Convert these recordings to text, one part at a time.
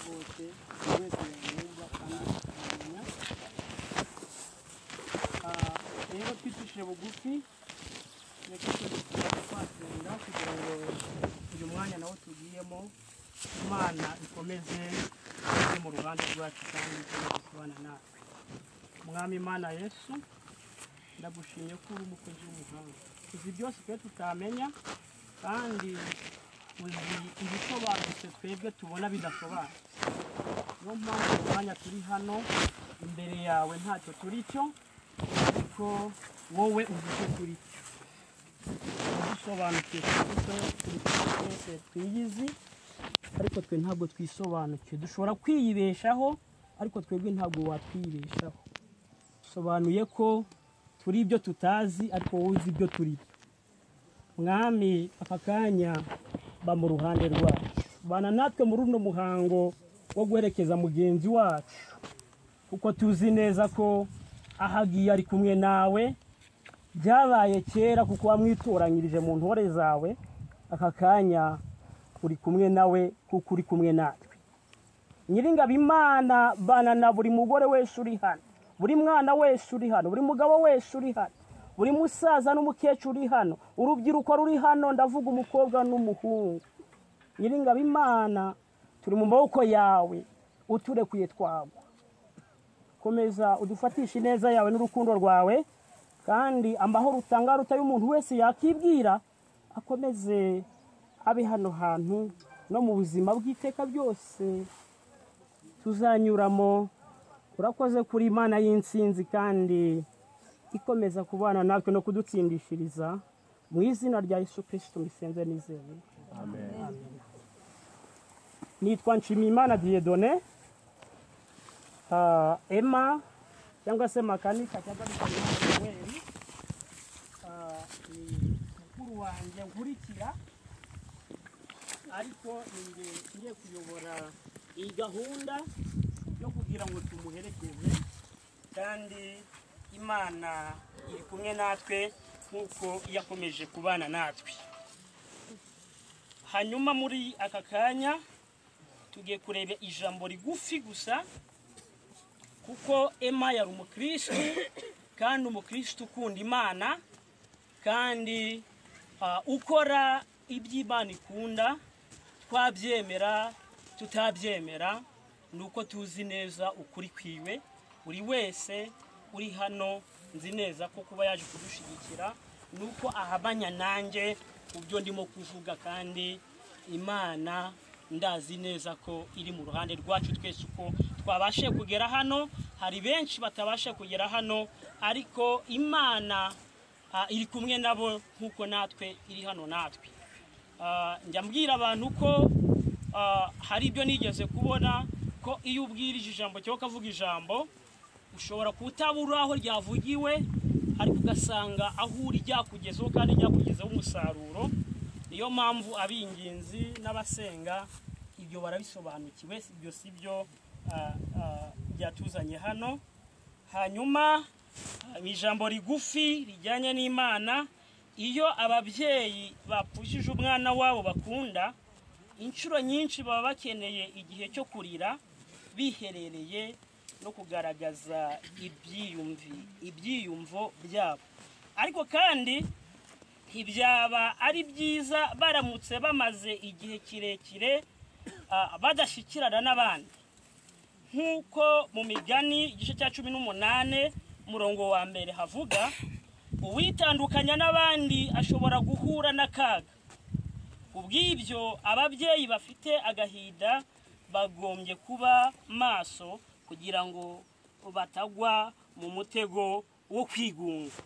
bose wese yumva kandi akamenya. Rero twitishije bugufi reka twasenga kugira ngo uyu mwanya nawo tugiyemo Imana ikomeze mu ruhande rwacu kandi kubana natwe. Mwami Imana Yesu, ndagushimye ko uri umukozi w'umuhanga, uzi byose twe tutamenya kandi uzi ibisobanutse twebwe tubona bidasobanutse. Niyo mpamvu umwanya turi hano imbere yawe ntacyo turi cyo, ariko wowe uzi icyo turi cyo, udusobanukiye kuko twese twiyizi, ariko twe ntabwo twisobanukiye. Dushobora kwiyibeshaho ariko twebwe ntabwo watwibeshaho. Sobanuye ko turi ibyo tutazi ariko wowe uzi ibyo turi. Mwami, aka kanya ba mu ruhande rwacu, bana natwe muri uno muhango wo guherekeza mugenzi wacu, kuko tuzi neza ko ahagiye ari kumwe nawe. Byabaye kera kuko wamwitoranyirije mu ntore zawe, aka kanya uri kumwe nawe kuko uri kumwe natwe. Nyiringabo Imana, bana na buri mugore wese uri hano, buri mwana wese uri hano, buri mugabo wese uri hano, buri musaza n'umukecuru uri hano, urubyiruko ruri hano, ndavuga umukobwa n'umuhungu. Nyiringabo Imana, turi mu maboko yawe, uturekuye twagwa. Komeza udufatishe neza yawe n'urukundo rwawe, kandi amahoro utanga rutaye umuntu wese yakibwira, akomeze abe hano hantu no mu buzima bw'iteka byose tuzanyuramo. Urakoze kuri Imana y'intsinzi kandi ikomeza kubana natwe no kudutsindishiriza. Mu izina rya Yesu Kristo misenze nizeye. Amen. Nitwa Nshimiyimana Dieudonné, Emma cyangwa se makanika cyangwa Samuel, ni mukuru wanjye nkurikira, ariko ngiye kuyobora iyi gahunda yo kugira ngo tumuherekeze, kandi Imana iri kumwe natwe nk'uko yakomeje kubana natwe. Hanyuma muri aka kanya tugiye kureba ijambo rigufi gusa, kuko Emma yari umukristo kandi umukristo ukunda Imana kandi ukora iby'Imana ikunda, twabyemera tutabyemera, nuko tuzi neza ukuri kwiwe. Buri wese uri hano nzi neza ko kuba yaje kudushigikira nuko ahabanya nanjye kubyo ndimo kuvuga, kandi Imana ndazi neza ko iri mu ruhande rwacu twese. Uko twabashe kugera hano, hari benshi batabashe kugera hano, ariko Imana iri kumwe nabo nkuko natwe iri hano natwe. Njya mbwira abantu ko hari ibyo nigeze kubona ko iyo ubwirije ijambo cyangwa ukavuga ijambo, ushobora kutabura aho ryavugiwe, ariko ugasanga aho uri ryakugezeho kandi ryakugezeho umusaruro. Niyo mpamvu abinginzi n'abasenga ibyo barabisobanukiwe, ibyo si byo byatuzanye hano. Hanyuma ijambo rigufi rijyanye n'Imana. Iyo ababyeyi bapfushije umwana wabo bakunda, inshuro nyinshi baba bakeneye igihe cyo kurira, biherereye no kugaragaza ibyiyumvo byabo. Ariko kandi ntibyaba ari byiza baramutse bamaze igihe kirekire badashyikirana n'abandi, nk'uko mu Migani igice cya 18 umurongo wa mbere havuga, uwitandukanya n'abandi ashobora guhura n'akaga. Kubw'ibyo ababyeyi bafite agahinda bagombye kuba maso kugira ngo batagwa mu mutego wo kwigunga.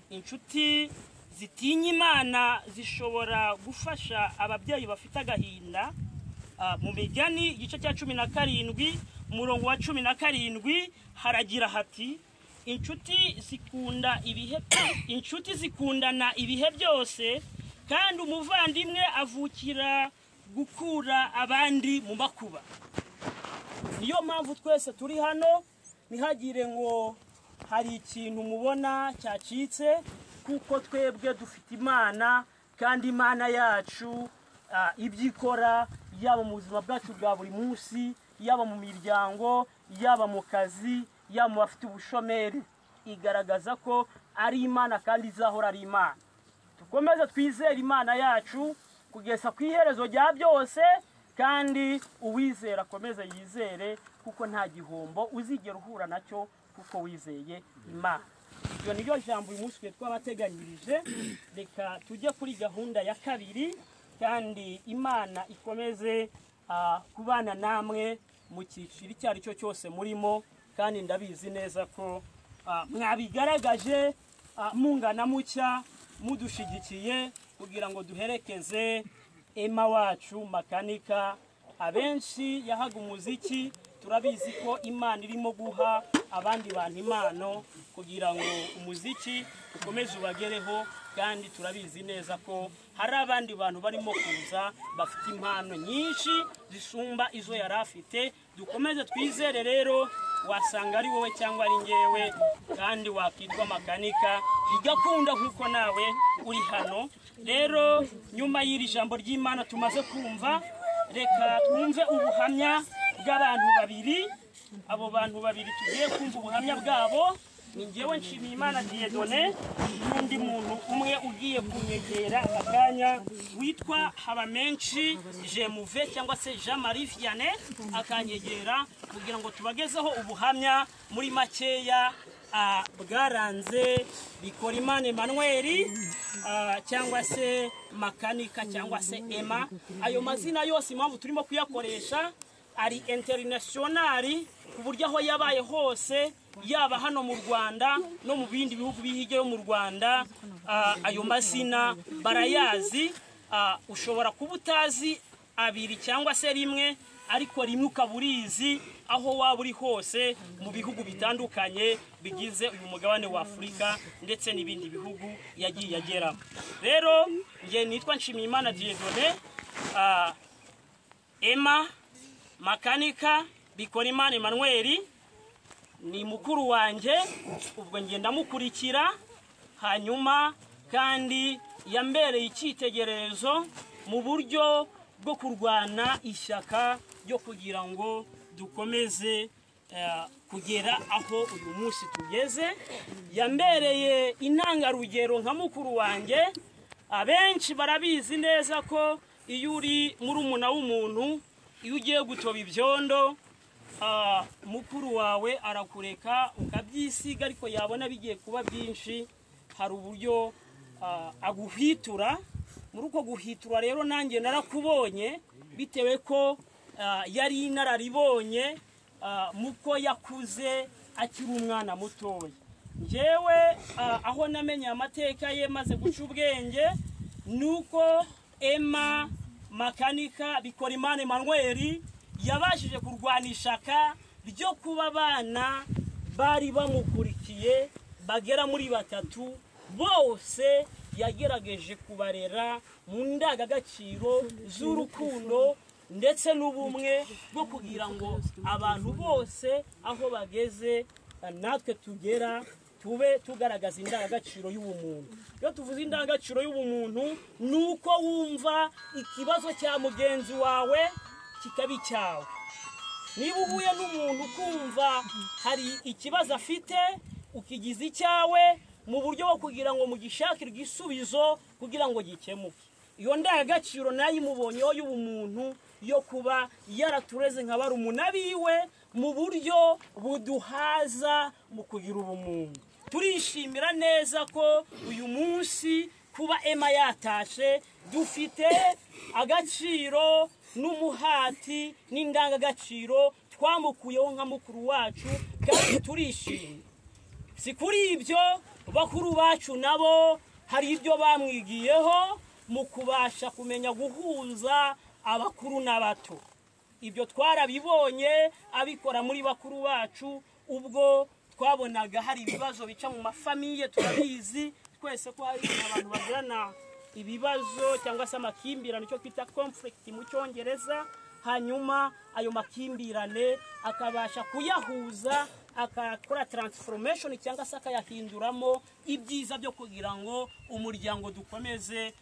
Inshuti zitinya Imana zishobora gufasha ababyeyi bafite agahinda. Mu Migani igice cya 17 umurongo wa 17 haragira hati, inshuti zikundana ibihe byose, kandi umuvandimwe avukira gukura abandi mu makuba. Niyo mpamvu twese turi hano, ntihagire ngo hari ikintu mubona cyacitse, kuko twebwe dufite Imana, kandi Imana yacu ibyikora yaba mu buzima bwacu bwa buri munsi, yaba mu miryango, yaba mu kazi, yaba mu bafite ubushomeri. Igaragaza ko ari Imana kandi izahora ari Imana. Dukomeze twizere Imana yacu kugeza ku iherezo rya byose, kandi uwizera akomeze yizere kuko nta gihombo uzigera uhura nacyo kuko wizeye Imana. Iyo niyo jambo uyu munsi twabateganyirije. Reka tujye kuri gahunda ya kabiri, kandi Imana ikomeze kubana namwe mu cyiciro icyo ari cyo cyose murimo, kandi ndabizi neza ko mwabigaragaje mungana mucya mudushigikiye kugira ngo duherekeze Emma wacu Makanika. Abenshi yahaga umuziki, turabizi ko Imana irimo guha abandi bantu impano kugira ngo umuziki ukomeze ubagereho, kandi turabizi neza ko hari abandi bantu barimo kuza bafite impano nyinshi zisumba izo yari afite. Dukomeze twizere rero, wasanga ari wowe cyangwa ari ngewe, kandi wakitwa Makanika bigakunda nk'uko nawe uri hano. Rero nyuma y'iri jambo ry'Imana tumaze kumva, reka twumve ubuhamya bw'abantu babiri. Abo bantu babiri tugiye kumva ubuhamya bwabo ni ngewe Nshimiyimana Dieudonné n'undi muntu umwe ugiye kunyegera akanya witwa Habamenshi Jemuve cyangwa se Jean Marie Vianney, akanyegera kugira ngo tubagezeho ubuhamya muri makeya bwaranze Bikorimana Emmanuel cyangwa se Makanika cyangwa se Emma. Ayo mazina yose impamvu turimo kuyakoresha ari internationali ku buryo aho yabaye hose, yaba hano mu Rwanda no mu bindi bihugu bihige mu Rwanda, ayo mazina barayazi. Ushobora kuba utazi abiri cyangwa se rimwe, ariko rimwe ukaburizi aho waba uri hose mu bihugu bitandukanye bigize uyu mugabane wa Afurika ndetse n'ibindi bihugu yagiye agera. Rero nge nitwa Nshimiyimana Dieudonné. Emma Makanika Bikorimana Emmanuel ni mukuru wanjye, ubwo ngenda mukurikira, hanyuma kandi yambereye icyitegererezo mu buryo bwo kurwana ishyaka ryo kugira ngo dukomeze kugera aho uyu munsi tugeze. Yambereye intangarugero nka mukuru wanjye. Abenshi barabizi neza ko iyo uri murumuna w'umuntu, iyo ugiye gutoba ibyondo, mukuru wawe arakureka ukabyisiga, ariko yabona bigiye kuba byinshi hari uburyo aguhitura. Muri uko guhitura rero nanjye narakubonye, bitewe ko yari inararibonye muko yakuze akiri umwana mutoya. Njyewe aho namenye amateka ye maze guca ubwenge, nuko Emma Makanika Bikorimana Emmanuel yabashije kurwana ishaka ryo kuba abana bari bamukurikiye bagera muri batatu, bose yagerageje kubarera mu ndangagaciro z'urukundo ndetse n'ubumwe bwo kugira ngo abantu bose aho bageze natwe tugera tube tugaragaza indangagaciro y'ubumuntu. Iyo tuvuze indangagaciro y'ubumuntu, nuko wumva ikibazo cya mugenzi wawe kikaba icyawe. Niba uhuye n'umuntu kumva hari ikibazo afite, ukigize icyawe mu buryo bwo kugira ngo mugishakire igisubizo kugira ngo gikemuke. Iyo ndangagaciro nayo imubonyeho y'ubumuntu, yo kuba yaratureze nka barumuna biwe mu buryo buduhaza mu kugira ubumuntu. Turishimira neza ko uyu munsi kuba Emma yatashe, dufite agaciro n'umuhati n'indangagaciro twamukuyeho nka mukuru wacu, kandi turishimye. Si kuri ibyo, bakuru bacu nabo hari ibyo bamwigiyeho mu kubasha kumenya guhuza abakuru n'abato. Ibyo twarabibonye abikora muri bakuru bacu, ubwo twabonaga hari ibibazo bica mu mafamiye. Turabizi twese ko hari abantu bagirana ibibazo cyangwa se amakimbirane, cyo kwita conflict mu Cyongereza. Hanyuma ayo makimbirane akabasha kuyahuza, akakora transformation cyangwa se akayahinduramo ibyiza byo kugira ngo umuryango dukomeze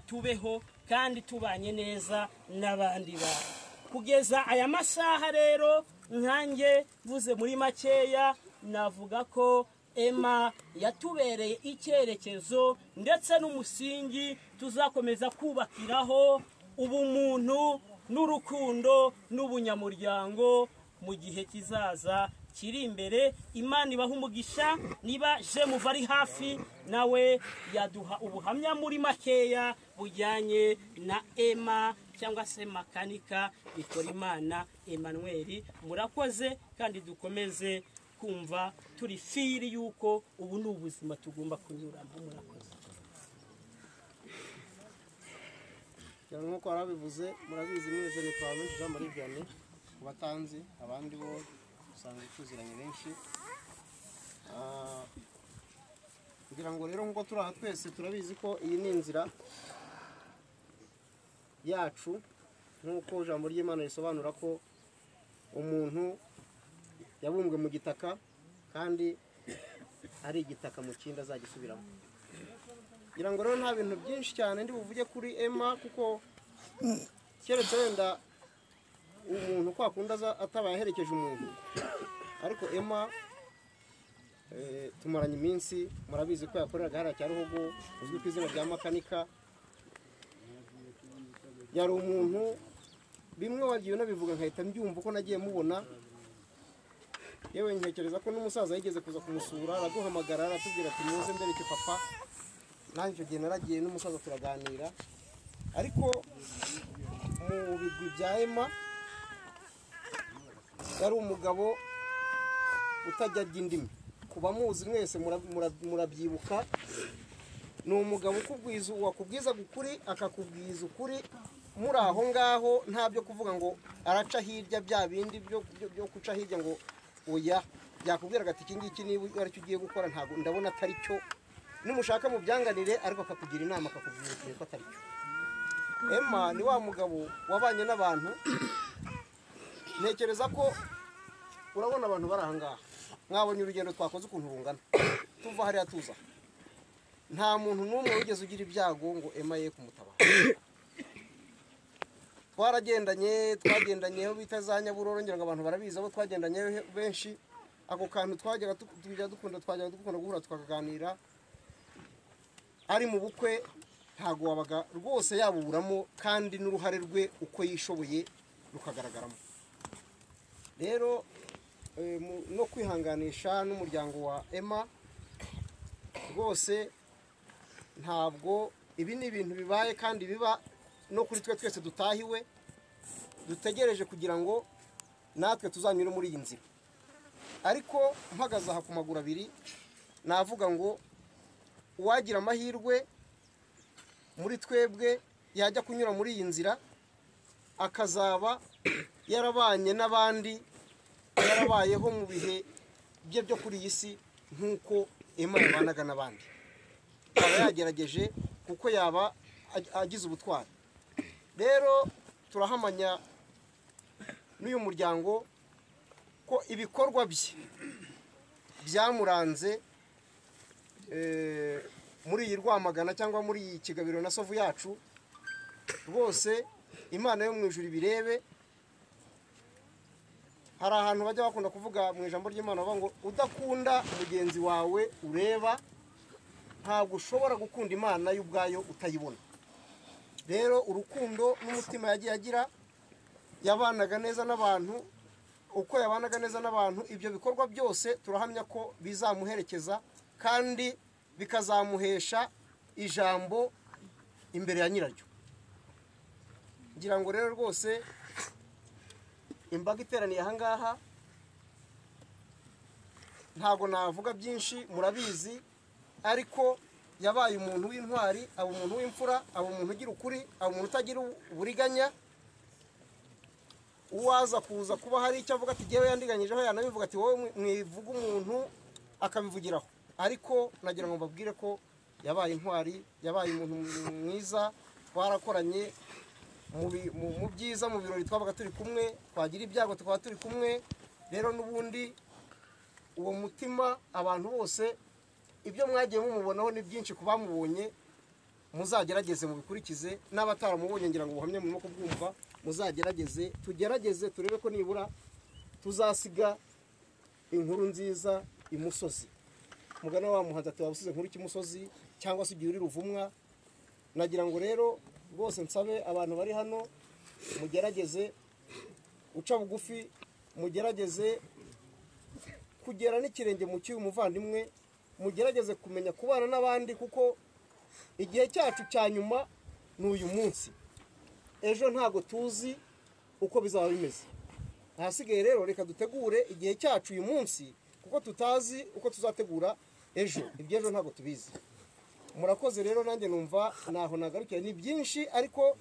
tubeho kandi tubanye neza n'abandi bantu. Kugeza aya masaha rero nkanjye mvuze muri makeya navuga ko Emma yatubereye icyerekezo ndetse n'umusingi tuzakomeza kubakiraho ubumuntu n'urukundo n'ubunyamuryango mu gihe kizaza kiri imbere. Imana ibaha umugisha. Niba Jemuva ari hafi nawe yaduha ubuhamya muri makeya bujyanye na Emma cyangwa se makanika Bikorimana Emmanuel. Murakoze kandi dukomeze kumva turi firi yuko ubu ni ubuzima tugomba kunyuramo. Murakoze. Nk'uko warabivuze murabizi mwese ni twamenye Jean Marie Vianney kubatanzi abandi bo usanga tuziranye benshi. Kugira ngo rero nk'uko turi aha twese turabizi ko iyi ni inzira yacu, nk'uko ijambo ry'Imana risobanura ko umuntu yabumbwe mu gitaka kandi ari igitaka mu kindi azagisubiramo. Kugira ngo rero nta bintu byinshi cyane ndi buvuge kuri Emma, kuko keretse wenda umuntu kwa kundi atabaye aherekeje umuntu, ariko Emma tumaranye iminsi. Murabizi ko yakoreraga hariya Cyaruhogo uzwi ku izina rya makanika. Yari umuntu bimwe wagiye unabivuga nkahita mbyumva ko nagiye mubona. Yewe ntekereza ko n'umusaza yigeze kuza kumusura araduhamagara aratubwira ati muze mbere cyo papa. Nanjye icyo gihe naragiye n'umusaza turaganira, ariko mu bigwi bya Emma yari umugabo utajya arya indimi. Kuba muzi mwese murabyibuka, ni umugabo wakubwiza ukuri akakubwiza ukuri muri aho ngaho, nta byo kuvuga ngo araca hirya bya bindi byo kuca hirya ngo oya. Yakubwiraga ati iki ngiki niba aricyo ugiye gukora ntabwo ndabona atari cyo, nimushaka mu byanganire, ariko akakugira inama akakubwira ko atari cyo. Emma ni wa mugabo wabanye n'abantu. Ntekereza ko urabona abantu bari aha ngaha, mwabonye urugendo twakoze ukuntu rungana tuva hariya tuza. Nta muntu n'umwe wigeze ugira ibyago ngo Emma ye kumutabara. Twagendanye aho bita za Nyaburoro, ngira ngo abantu barabizi abo twagendanye benshi. Ako kantu twajyaga dukunda guhura tukaganira. Ari mu bukwe ntago wabaga rwose yabuburamo, kandi n'uruhare rwe uko yishoboye rukagaragaramo. Rero no kwihanganisha n'umuryango wa Emma rwose, ntabwo ibi ni ibintu bibaye kandi biba no kuri twe twese dutahiwe, dutegereje kugira ngo natwe tuzanyure muri iyi nzira. Ariko mpagaze aha ku maguru abiri navuga ngo uwagira amahirwe muri twebwe yajya kunyura muri iyi nzira, akazaba yarabanye n'abandi, yarabayeho mu bihe bye byo kuri iyi si nk'uko Emma yabanaga n'abandi. Aba yagerageje kuko yaba agize ubutwari. Rero turahamanya n'uyu muryango ko ibikorwa bye byamuranze muri iyi Rwamagana cyangwa muri iyi Kigabiro na Sovu yacu. Rwose Imana yo mu ijuru ibirebe. Hari ahantu bajya bakunda kuvuga mu ijambo ry'Imana bavuga ngo udakunda mugenzi wawe ureba ntabwo ushobora gukunda Imana y'ubwayo utayibona. Rero urukundo n'umutima yagiye agira, yabanaga neza n'abantu. Uko yabanaga neza n'abantu, ibyo bikorwa byose turahamya ko bizamuherekeza kandi bikazamuhesha ijambo imbere ya nyiraryo. Ngira ngo rero rwose imbaga iteraniye aha ngaha ntago navuga byinshi, murabizi, ariko yabaye umuntu w'intwari, aba umuntu w'imfura, aba umuntu ugira ukuri, aba umuntu utagira uburiganya. Uwaza kuza kuba hari icyo avuga ati jyewe yandiganyijeho, yanabivuga ati wowe mwivuga umuntu akabivugiraho. Ariko nagira ngo mbabwire ko yabaye intwari, yabaye umuntu mwiza. Twarakoranye mu byiza, mu birori twabaga turi kumwe, twagira ibyago tukaba turi kumwe. Rero n'ubundi uwo mutima abantu bose ibyo mwagiye mumubonaho ni byinshi kubamubonye. muzagerageze mubikurikize, n'abataramubonye ngira ngo ubuhamya murimo kubwumva, muzagerageze tugerageze turebe ko nibura tuzasiga inkuru nziza imusozi. Mugana wa muhanzi ati wabusize inkuru cy'imusozi cyangwa se igihe uri Ruvumwa. Nagira ngo rero rwose nsabe abantu bari hano mugerageze uca bugufi, mugerageze kugera n'ikirenge mu cy'uyu muvandimwe, mugerageze kumenya kubana n'abandi, kuko igihe cyacu cya nyuma ni uyu munsi. Ejo ntabwo tuzi uko bizaba bimeze. Ahasigaye rero reka dutegure igihe cyacu uyu munsi, kuko tutazi uko tuzategura ejo. Iby'ejo ntabwo tubizi. Murakoze rero, nanjye numva naho nagarukiye. Ni byinshi ariko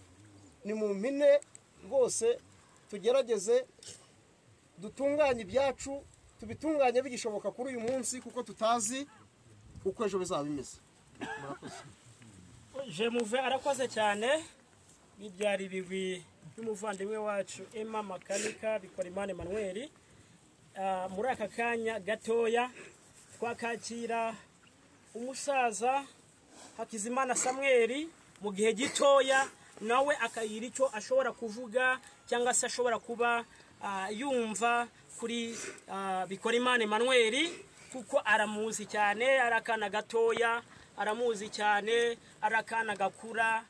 ni mu mpine rwose. Tugerageze dutunganye ibyacu, tubitunganye bigishoboka kuri uyu munsi, kuko tutazi uko ejo bizaba bimeze. Murakoze. Jemuve arakoze cyane. Bibyari ibigwi by'umuvandimwe wacu Emma Makanika Bikorimana Emmanuel. Muri aka kanya gatoya twakakira umusaza Hakizimana Samuel mu gihe gitoya, nawe akayira icyo ashobora kuvuga cyangwa se ashobora kuba yumva kuri Bikorimana Emmanuel, kuko aramuzi cyane, arakana gatoya, aramuzi cyane, arakana gakura,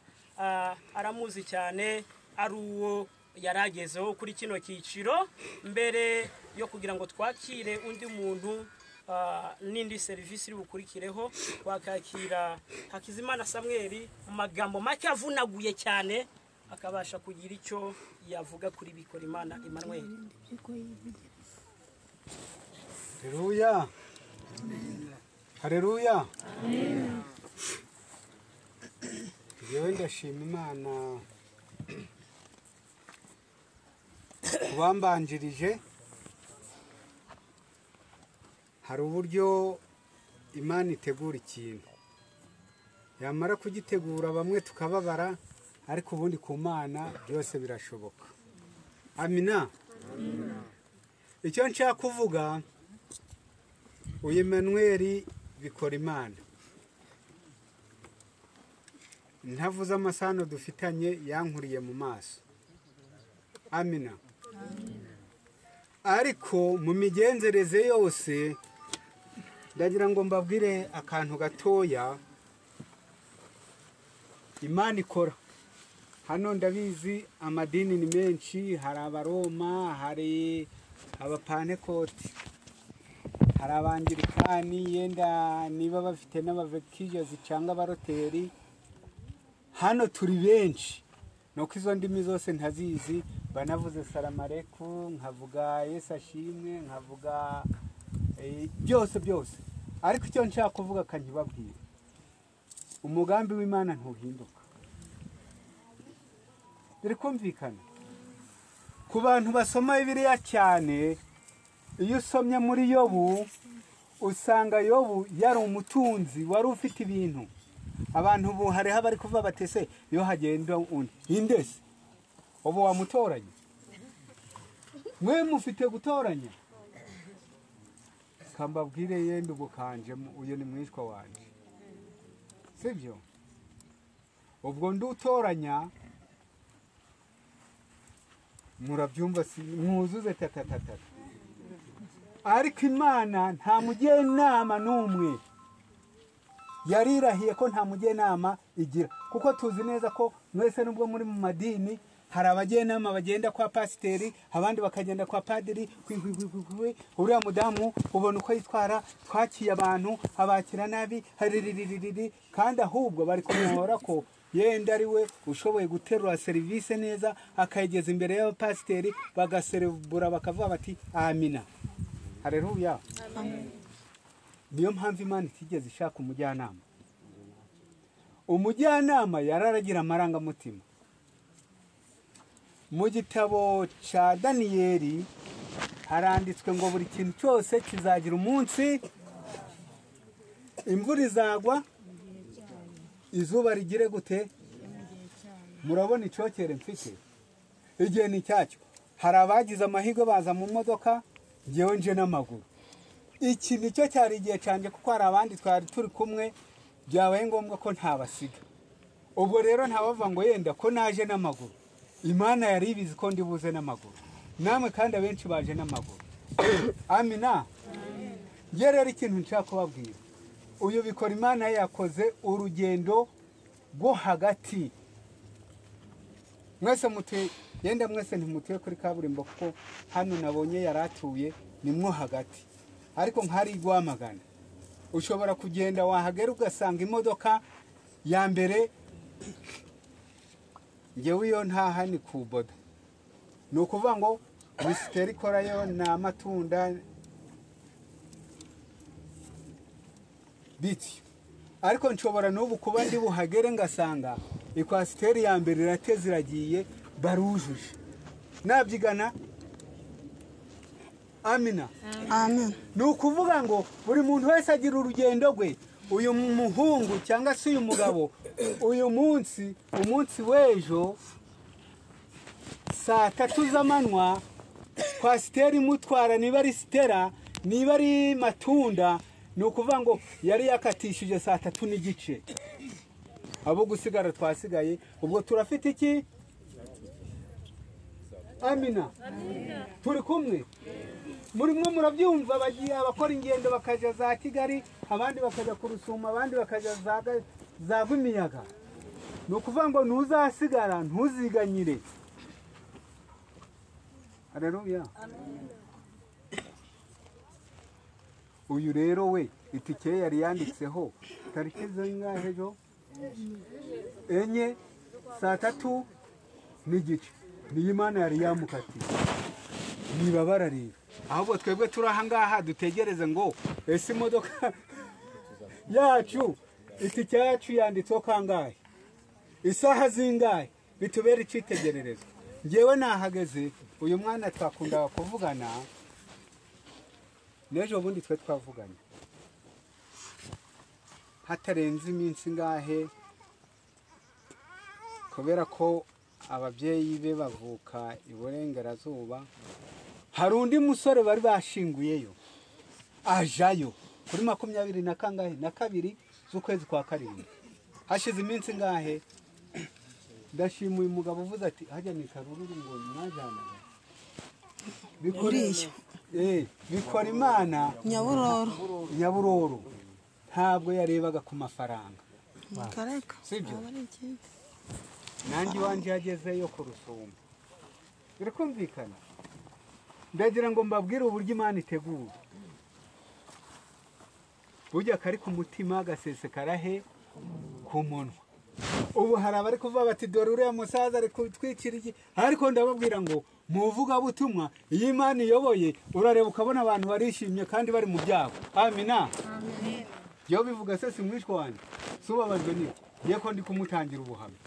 aramuzi cyane, ari uwo yaragezeho kuri kino cyiciro. Mbere yo kugira ngo twakire undi muntu n'indi serivisi iri bukurikireho, twakakira Hakizimana Samuel mu magambo make avunaguye cyane, akabasha kugira icyo yavuga kuri Bikorimana Emmanuel. Haleluya. Haleluya. Yewe ndashima Imana kubambanjirije. Hari uburyo Imana itegura ikintu, yamara kugitegura bamwe tukababara, ariko ubundi ku Mana byose birashoboka. Amina. Icyo nshaka kuvuga, uyu Emmanuel Bikorimana, ntavuze amasano dufitanye, yankuriye mu maso. Amina. Ariko mu migenzereze yose ndagira ngo mbabwire akantu gatoya Imana ikora. Hano ndabizi amadini ni menshi, hari abaroma, hari abapanekoti, hari abangirikani, yenda niba bafite n'abavekijazi cyangwa abaroteri. Hano turi benshi, nuko izo ndimi zose ntazizi. Banavuze salamareku, nkavuga Yesu ashimwe, nkavuga byose. Ariko icyo nshaka kuvuga kanyibabwire, umugambi w'Imana ntuhinduka. Biri kumvikana ku bantu basoma Bibiliya cyane. Iyo usomye muri Yobu, usanga Yobu yari umutunzi, wari ufite ibintu. Abantu ubu hariho bari kuvuga batese iyo hagenda undi indese, ubu wamutoranya. Mwe mufite gutoranya. Kambabwire yenda ubukanje, uyu ni mwishwa wanje, sibyo? Ubwo ndutoranya, murabyumva, mwuzuze tatatata. Ariko Imana nta mujyenama n'umwe yarirahiye ko nta mujyenama igira, kuko tuzi neza ko mwese nubwo muri mu madini, hari abajyenama bagenda kwa pasiteri, abandi bakagenda kwa padiri. Uriya mudamu ubona uko yitwara, twakiye abantu abakira nabi, kandi ahubwo bari kumuhora ko yenda ari we ushoboye guterura serivisi neza, akayigeza imbere y'abapasiteri, bagaserebura bakavuga bati amina. Haleluya. Amen. Niyo mpamvu Imana itigeze ishaka umujyanama. Umujyanama yararagira amarangamutima. Mu gitabo cya Daniyeli haranditswe ngo buri kintu cyose kizagira umunsi, imvura izagwa, izuba rigire gute. Murabona icyokere mfite, igihe ni cyacyo. Hari abagize amahirwe baza mu modoka, ngewe nje n'amaguru. Iki nicyo cyari igihe cyanjye, kuko hari abandi twari turi kumwe, byabaye ngombwa ko ntabasiga. ubwo rero ntabavuga ngo yenda ko naje n'amaguru, imana yari ibizi ko ndi buze n'amaguru, namwe kandi abenshi baje n'amaguru. Amina. Nge rero ikintu nshaka kubabwira, uyu bikora imana yakoze urugendo rwo hagati. Mwese mutuye, yenda mwese ntimutuye kuri kaburimbo kuko hano nabonye yaratuye nimwo hagati, ariko nk'ari Rwamagana ushobora kugenda wahagera ugasanga imodoka ya mbere, ngewe iyo ntaha ni ku boda, ni ukuvuga ngo Minisiteri ikorayo ni amatunda bityo, ariko nshobora n'ubu kuba ndi buhagere ngasanga ikwasiteri ya mbere irateze iragiye barujuje nabyigana. Amina. Amen. Ni ukuvuga ngo buri muntu wese agira urugendo rwe. Uyu muhungu cyangwa se uyu mugabo uyu munsi, umunsi w'ejo saa 3 z'amanywa kwasiteri mutwara, niba ari Stella niba ari Matunda, ni ukuvuga ngo yari yakatishije saa 3 n'igice. Abo gusigara twasigaye, ubwo turafite iki? Amina. Turi kumwe. Muri mwe murabyumva, bagiye abakora ingendo bakaja za Kigali, abandi bakaja ku Rusumo, abandi bakaja za Rwimiyaga. Ni ukuvuga ngo ntuzasigara, ntuziganyire. Haleluya. Uyu rero we itike yari yanditseho tariki zingahe ejo? Enye saa 3 n'igice. Ni Imana yari yamukatiye. Nibabara rero. Ahubwo twebwe turi aha ngaha dutegereze ngo ese imodoka yacu itike yacu yanditseho kangahe, isaha zingahe, bitubera icitegererezo. Ngewe nahageze, uyu mwana twakundaga kuvugana n'ejo bundi twe twavuganye hatarenze iminsi ngahe, kubera ko ababyeyi be bavuka iburengerazuba. Hari undi musore bari bashinguyeyo ajayo kuri 22 z'ukwezi kwa karindwi, hashize iminsi ngahe. Ndashima uyu mugabo uvuze ati hajya ni Karururu ngo mwajanaga Buriya. Bikora Imana Nyaburoro ntabwo yarebaga ku mafaranga. Kareka. Sibyo? Nanjye wanje yagezeyo ku Rusumo. Birakumvikana. Ndagira ngo mbabwire uburyo Imana itegura. Burya kari ku mutima gasesekara he ku munwa. Ubu hari abari kuvuga bati dore uriya musaza ari kutwikira iki, ariko ndababwira ngo muvuga butumwa iyi Imana iyoboye urareba ukabona abantu barishimye kandi bari mu byago. Amina. Amen. Yo bivuga se simwishwa wanjye subabajwe ni yeko ndi kumutangira ubuhamya,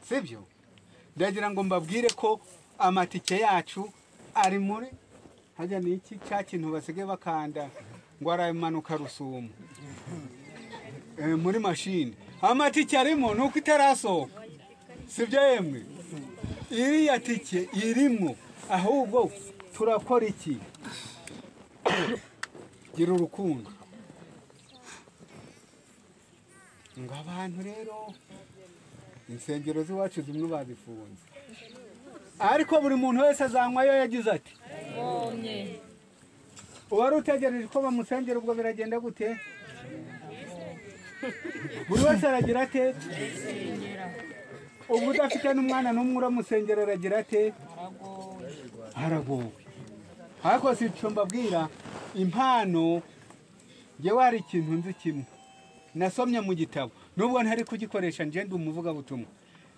sibyo? Ndagira ngo mbabwire ko amatike yacu ari muri hajya ni iki cya kintu basige bakanda ngo aramanuka Rusumo muri mashini. Amatike arimo nuko itarasohoka, sibyo yemwe? Iriya tike irimo, ahubwo turakora iki? Gira urukundo. Ngo abantu rero insengero z'iwacu zimwe bazifunze, ariko buri muntu wese azanywayo yagize ati uwari utegereje ko bamusengera ubwo biragenda gute? Buri wese aragira ate? Ubu udafite n'umwana n'umwe uramusengera aragira ate? Haragowe. Ariko si cyo mbabwira, impano ngewe hari ikintu nzi kimwe nasomye mu gitabo, nubwo ntari kugikoresha nje ndi umuvuga butumwa,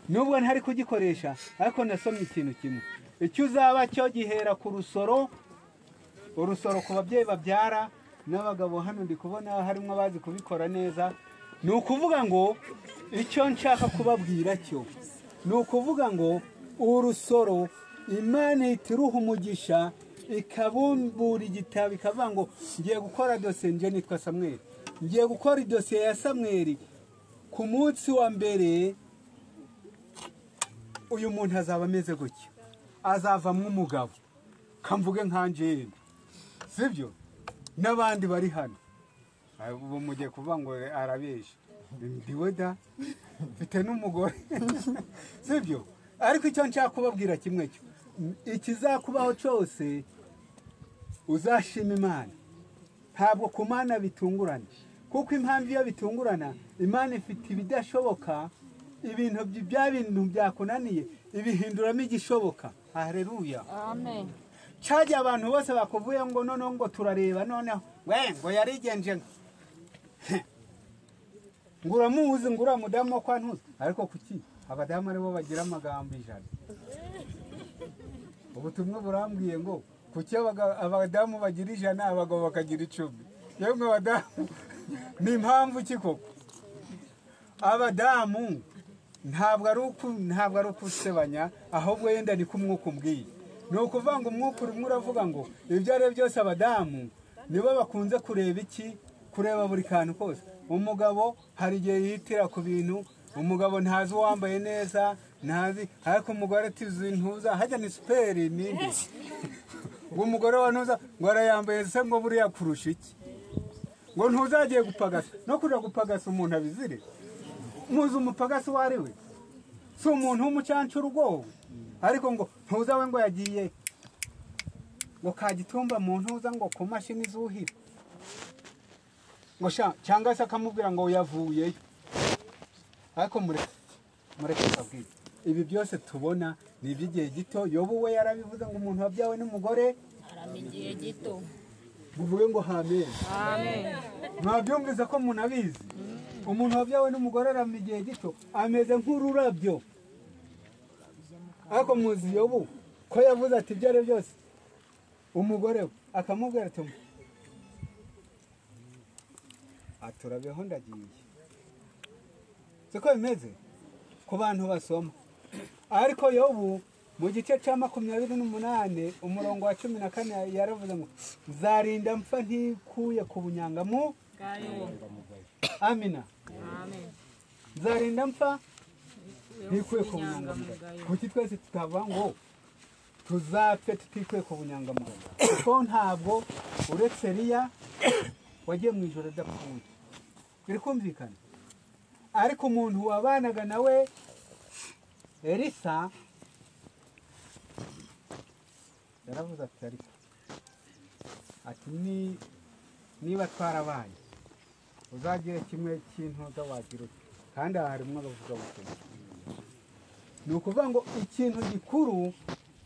nubwo ntari kugikoresha ariko nasomye ikintu kimwe. Icyo uzaba cyo gihera ku rusoro, urusoro ku babyeyi babyara n'abagabo. Hano ndi kubona harimo abazi kubikora neza. Ni ukuvuga ngo icyo nshaka kubabwira cyo ni ukuvuga ngo urusoro Imana itiruha umugisha ikabumbura igitabo ikavuga ngo ngiye gukora dosiye, nje nitwa Samweli, ngiye gukora idosiye ya Samweli. Ku munsi wa mbere uyu muntu azaba ameze gutya, azavamo umugabo, kamvuge nkanje, sibyo? N'abandi bari hano ubu mugiye kuvuga ngo arabesha. ndiwe da mfite n'umugore sibyo ariko icyo nshaka kubabwira kimwe cyo ikizakubaho cyose uzashima imana ntabwo ku mana bitungurana kuko impamvu iyo bitungurana imana ifite ibidashoboka ibintu bya bintu byakunaniye ibihinduramo igishoboka haleluya Amen. cyagiye abantu bose bakuvuye ngo noneho ngo turareba noneho ngo yarigenje ngo uramuzi ngo uriya mudamu wo kwa ntuzi ariko kuki abadamu aribo bagira amagambo ijana ubutumwa burambwiye ngo kuki abadamu bagira ijana abagabo bakagira 10 yemwe abadamu ni impamvu ki koko abadamu ntabwo ari ukusebanya ahubwo yenda ni kumwuka umbwiye ni ukuvuga ngo umwuka urimo uravuga ngo ibyo ari byo byose abadamu nibo bakunze kureba iki kureba buri kantu kose umugabo hari igihe yitira ku bintu umugabo ntazi uwambaye neza ntazi ariko umugore atizi ntuza hajya ni superi ninde ngo umugore wa ntuza ngo arayambaye se ngo buriya kurusha iki ngo ntuzagiye gupagasa no kuja gupagasa umuntu abizire muzi umupagasi uwo ari we si umuntu w'umucancuro ugowe ariko ngo ntuza we ngo yagiye ngo kagitumba mu ntuza ngo ku mashini zuhira ngo cyangwa se akamubwira ngo yavuyeyo ariko mureke kabwira ibi byose tubona ni iby'igihe gito yobu we yarabivuze ngo umuntu wabyawe n'umugore Arama igihe gito. muvuge ngo amen Amen. mwabyumvise ko munabizi umuntu wabyawe n'umugore arama igihe gito ameze nk'ururabyo ariko muzi yobu ko yavuze ati ibyo ari byose umugore we akamubwira ati aturabeho ndagiye siko bimeze ku bantu basoma ariko yobu mu gice cya 28 umurongo wa 14 yaravuze ngo nzarinda mpfa ntikuye ku bunyangamu amina Amen. nzarinda mpfa ntikuye ku bunyangamugayo kuki twese tutavuga ngo tuzapfe tutikuye ku bunyangamugayo kuko ntabwo uretse Eliya wagiye mu ijoro adapfuye biri kumvikana ariko umuntu wabanaga nawe Elisa yaravuze ati ariko ati niba twarabaye uzagire kimwe cy'intuza wagira uti kandi aha harimo abavuga butumwa ni ukuvuga ngo ikintu gikuru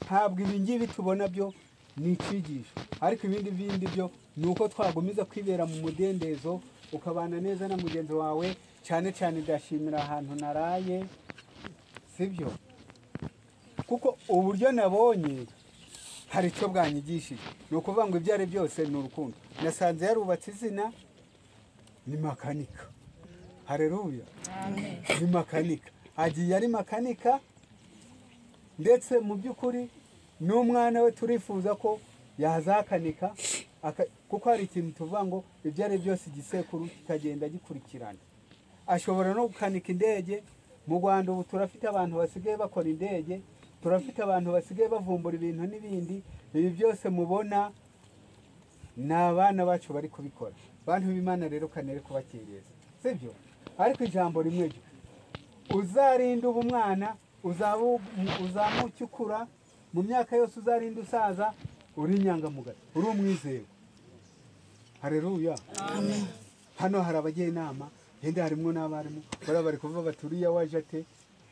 ntabwo ibi ngibi tubona byo ni icyigisho ariko ibindi byo ni uko twagumiza kwibera mu mudendezo ukabana neza na mugenzi wawe cyane cyane ndashimira ahantu naraye sibyo kuko uburyo nabonye hari icyo bwanyigishije ni ukuvuga ngo ibyo ari byose ni urukundo nasanze yarubatse izina ni makanika hareruya ni makanika agiye ari makanika ndetse mu by'ukuri n'umwana we turifuza ko yazakanika kuko hari ikintu tuvuga ngo ibyo ari byose igisekuru kikagenda gikurikirana ashobora no gukanika indege mu Rwanda ubu turafite abantu basigaye bakora indege turafite abantu basigaye bavumbura ibintu n'ibindi ibi byose mubona ni abana bacu bari kubikora bantu b'Imana rero kanere kubakereza sibyo ariko ijambo rimwe ryo uzarinda ubu mwana uzamuke ukura mu myaka yose uzarinda usaza uri inyangamugayo uri umwizero hareruya hano hari abagiye inama yenda harimo n'abarimu bari kuvuga bati uriya waje ate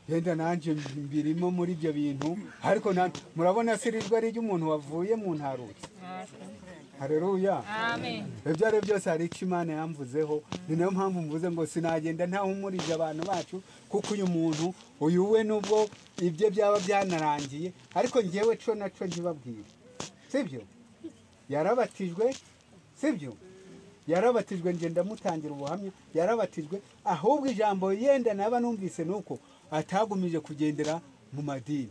yenda nanjye mbirimo muri ibyo bintu ariko murabona sirirwa ari umuntu wavuye mu ntarutse hareruya ibyo ari byose hari icyo Imana yamvuzeho ni nayo mpamvu mvuze ngo sinagenda ntahumurije abantu bacu kuko uyu muntu uyu we nubwo ibyo byaba byanarangiye ariko ngewe cyo naco ntibabwire sibyo yarabatijwe sibyo yarabatijwe nje ndamutangira ubuhamya yarabatijwe ahubwo ijambo yenda naba numvise nuko atagumije kugendera mu madini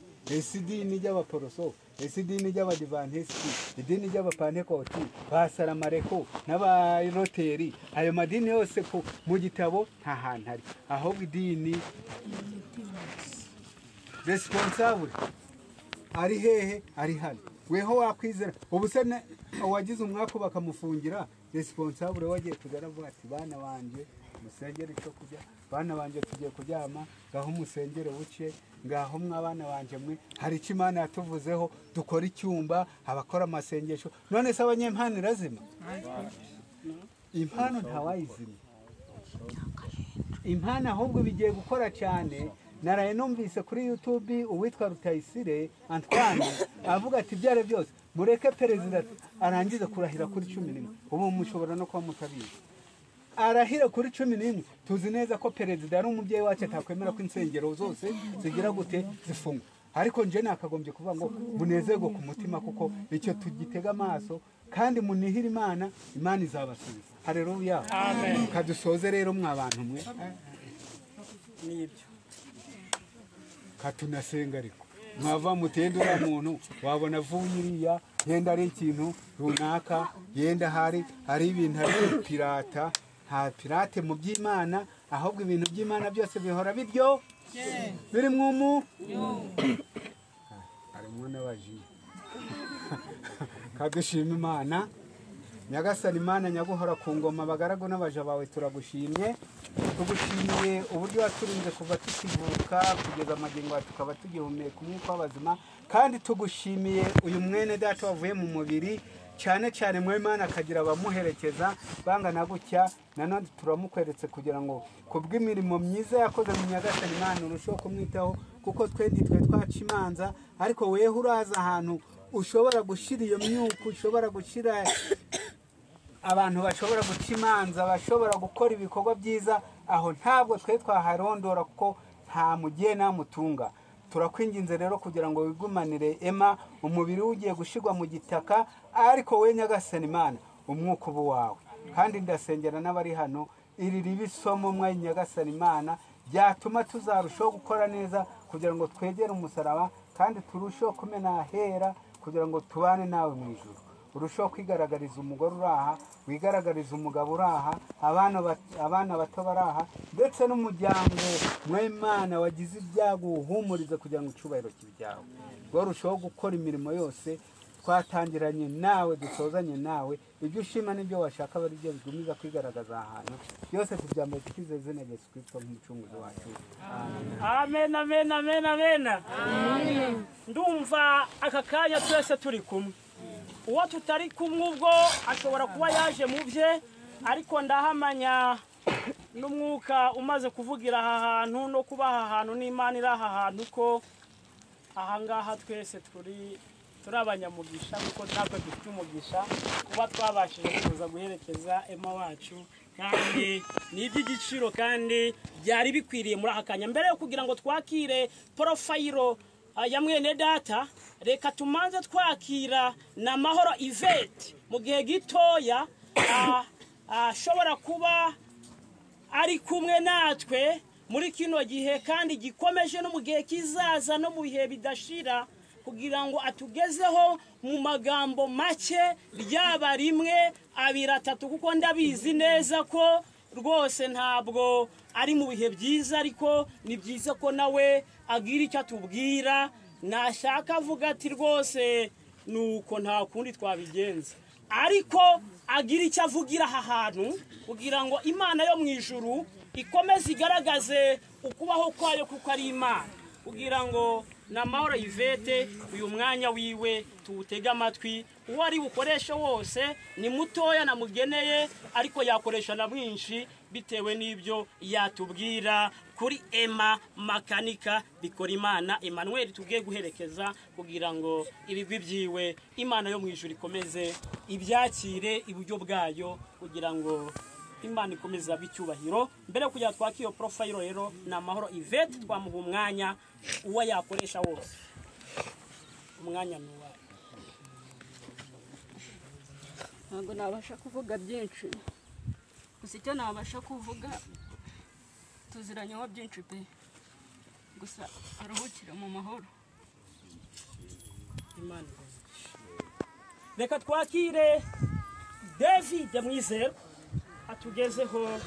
idini ry'abaporoso idini ry'abadivantisiti idini ry'abapantekoti basaramareko n'abaroteri ayo madini yose mu gitabo nta hantu ari ahubwo idini responsable ari hehe ari hano weho wakwizera ubu se wagize umwaka bakamufungira responsable wagiye kugaravuga ati bana banje musengere icyo kurya bana banje tugiye kuryama ngaho musengere buce ngaho mwabana banje mwe hari icyo Imana yatuvuzeho dukora icyumba abakora amasengesho none se abanyempano irazima impano ntawayizima impano ahubwo bigiye gukora cyane naraye numvise kuri YouTube uwitwa Rutayisire Antoine avuga ati byare byose mureke perezida arangize kurahira kuri 11 ubu mushobora no kuba mutabizi arahira kuri 11 tuzi neza ko perezida ari umubyeyi wacu atakwemera ko insengero zose zigira gute zifungwa ariko nje nakagombye kuvuga ngo munezego ku mutima kuko icyo tugitega amaso kandi munihira Imana izabasubiza haleluya amen kadusoze rero mwabantu mwe nibyo katunasenga ariko mwava mutende uriya muntu wabona vunyiriya yenda ari ikintu runaka yenda hari ibintu ari pirata nta pirate mu by'Imana ahubwo ibintu by'Imana byose bihora biryo biri mwumu harimo n'abaji kadushima Imana Nyagasani Imana nyaguhora ku ngoma bagaragu n'abaja bawe turagushimye tugushimiye uburyo waturinze kuva tukivuka kugeza amagingo tukaba tugihumeka umwuka w'abazima kandi tugushimiye uyu mwene data wavuye mu mubiri cyane cyane mwe Imana akagira abamuherekeza bangana gutya nanone turamukweretse kugira ngo kubw'imirimo myiza yakoze mu Nyagasani Imana urushaho kumwitaho kuko twe twaca imanza ariko weho uraza ahantu ushobora gushira iyo myuka ushobora gushira abantu bashobora guca imanza bashobora gukora ibikorwa byiza aho ntabwo twe twaharondora kuko nta mugiye namutunga turakwinginze rero kugira ngo wigumanire Emma umubiri ugiye gushigwa mu gitaka ariko we Nyagasani Imana umwuka ubu wawe kandi ndasengera n'abari hano iri ribisomo mwa Nyagasani Imana byatuma tuzarushaho gukora neza kugira ngo twegere umusaraba kandi turusheho kumena ahera kugira ngo tubane nawe mu ijuru urushaho kwigaragariza umugore uraha wigaragariza umugabo uraha abana bato baraha ndetse n'umuryango mwe Imana wagize ibyago uhumuriza kugira ngo icyubahiro kibyawe urushaho gukora imirimo yose twatangiranye nawe dusozanye nawe ibyo ushima n'ibyo washaka bari byo bigumiza kwigaragaza ahantu byose tubyambaye tukize izina rya Yesu Kristo nk'umucunguzi wacu amen amen amen amen ndumva aka kanya twese turi kumwe uwo tutari kumwe ubwo ashobora kuba yaje mu bye ariko ndahamanya n'umwuka umaze kuvugira aha hantu no kuba aha hantu n'Imana iri aha hantu ko ahangaha twese turi abanyamugisha kuko natwe dufite umugisha kuba twabashije kuza guherekeza Emma wacu kandi ni iby'igiciro kandi byari bikwiriye muri aka kanya mbere yo kugira ngo twakire porofayiro ya mwene data reka tumanze twakira na Mahoro Yvette mu gihe gitoya ashobora kuba ari kumwe natwe muri kino gihe kandi gikomeje no mu gihe kizaza no mu bihe bidashira kugira ngo atugezeho mu magambo make ryaba rimwe abiri atatu kuko ndabizi neza ko rwose ntabwo ari mu bihe byiza ariko ni byiza ko nawe agira icyo atubwira nashaka avuga ati rwose nuko nta kundi twabigenza ariko agira icyo avugira aha hantu kugira ngo Imana yo mu ijuru ikomeze igaragaze ukubaho kwayo kuko ari Imana kugira ngo na Mahoro Yvette uyu mwanya wiwe tuwutega amatwi uwo ari bukoreshe wose ni mutoya namugeneye ariko yakoresha na mwinshi bitewe n'ibyo yatubwira kuri Emma Makanika Bikorimana Emmanuel tugiye guherekeza kugira ngo ibigwi byiwe Imana yo mu ijuru ikomeze ibyakire iburyo bwayo kugira ngo Imana ikomeza bicyubahiro mbere kujya twakiyo profile rero na Mahoro Yvette twamuha umwanya uwo yakoresha wose umwanya nuwa ntabwo nabasha kuvuga byinshi gusa icyo nabasha kuvuga tuziranyeho byinshi pe gusa aruhukire mu mahoro Imana reka twakire David Mwizero atugezeho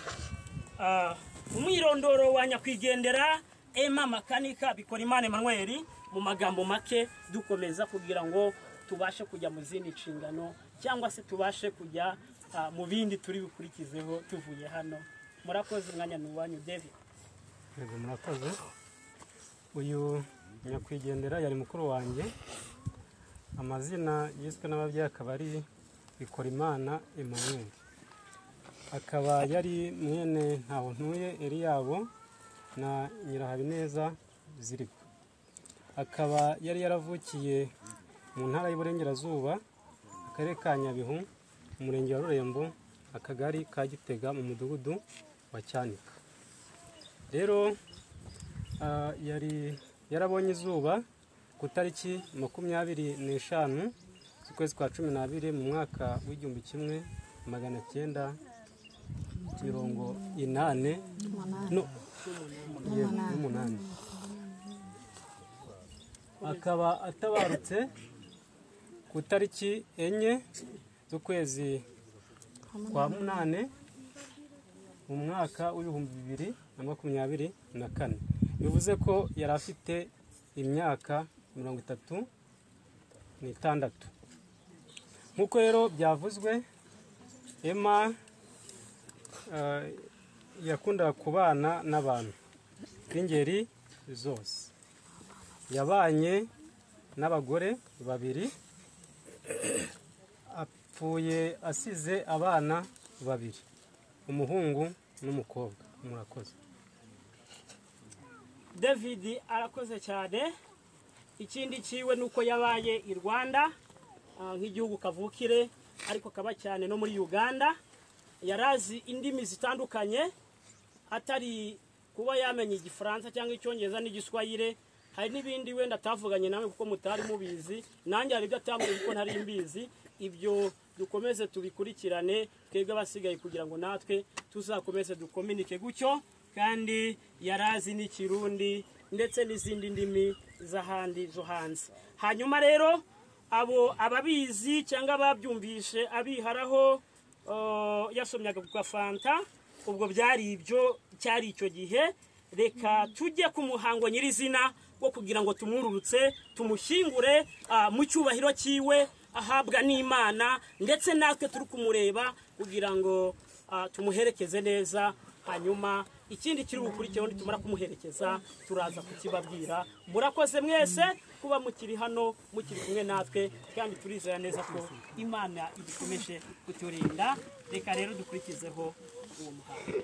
umwirondoro wa nyakwigendera Emma Makanika Bikorimana Emmanuel mu magambo make dukomeza kugira ngo tubashe kujya mu zindi nshingano cyangwa se tubashe kujya mu bindi turi bikurikizeho tuvuye hano murakoze umwanya ni uwanyu David. Yego murakoze. Uyu nyakwigendera yari mukuru wanjye, amazina yiswe n'ababyeyi akaba ari Bikorimana Emmanuel, akaba yari mwene Ntahontuye Eliyabo na Nyirahabineza Ziripa, akaba yari yaravukiye mu ntara y'Iburengerazuba, akarere ka Nyabihu, umurenge wa Rurembo, akagari ka Gitega, mu mudugudu wa Cyanika. Rero yari yarabonye izuba ku tariki 25 z'ukwezi kwa 12 mu mwaka w'igihumbi 1980 n'umunani. Akaba atabarutse ku tariki 4 z'ukwezi kwa 8 mu mwaka w'ibihumbi 2024. Bivuze ko yari afite imyaka 36. Nk'uko rero byavuzwe, Emma yakundaga kubana n'abantu b'ingeri zose. Yabanye n'abagore 2, apfuye asize abana 2, umuhungu n'umukobwa. Murakoze. David arakoze cyane. Ikindi kiwe nuko yabaye i Rwanda nk'igihugu kavukire, ariko kaba cyane no muri Uganda. Yarazi indimi zitandukanye, atari kuba yamenye Igifaransa cyangwa Icyongereza n'Igiswahili. Hari n'ibindi wenda atavuganye nawe kuko mutari mubizi, nanjye hari ibyo atambwiye kuko ntari mbizi. Ibyo dukomeze tubikurikirane twebwe abasigaye kugira ngo natwe tuzakomeze dukominike gutyo. Kandi yarazi n'Ikirundi ndetse n'izindi ndimi z'ahandi zo hanze. Hanyuma rero abo ababizi cyangwa babyumvishe abiharaho yasomyaga ku gafanta, ubwo byari ibyo cyari icyo gihe. Reka tujye ku muhango nyirizina wo kugira ngo tumwururutse, tumushyingure mu cyubahiro cyiwe ahabwa n'Imana, ndetse natwe turi kumureba kugira ngo tumuherekeze neza. Hanyuma ikindi kiri bukurikiyeho nitumara kumuherekeza turaza kukibabwira. Murakoze mwese kuba mukiri hano, mukiri kumwe natwe, kandi turizera neza ko Imana idikomeje kuturinda. Reka rero dukurikizeho uwo muhango.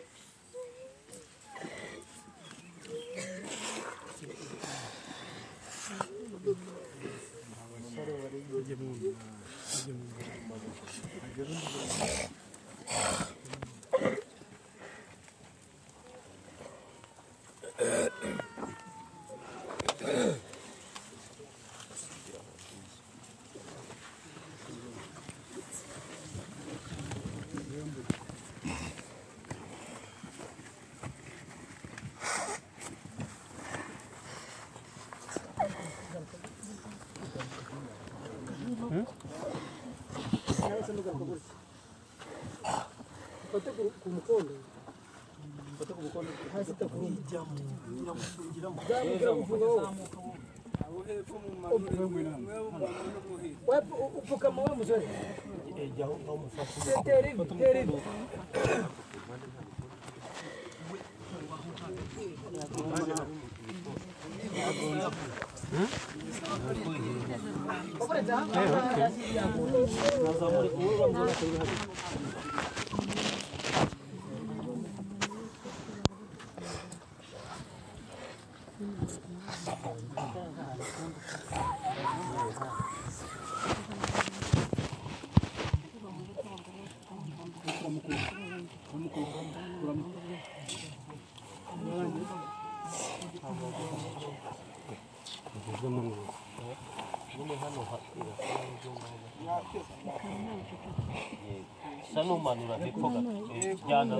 Sanumanura vikoga jana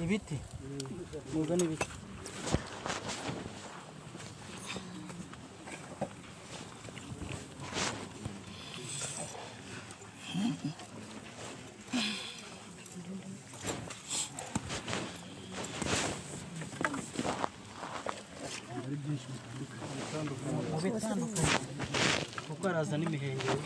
ibiti muzana ibiti. bitandukanye kuko araza n'imihengeri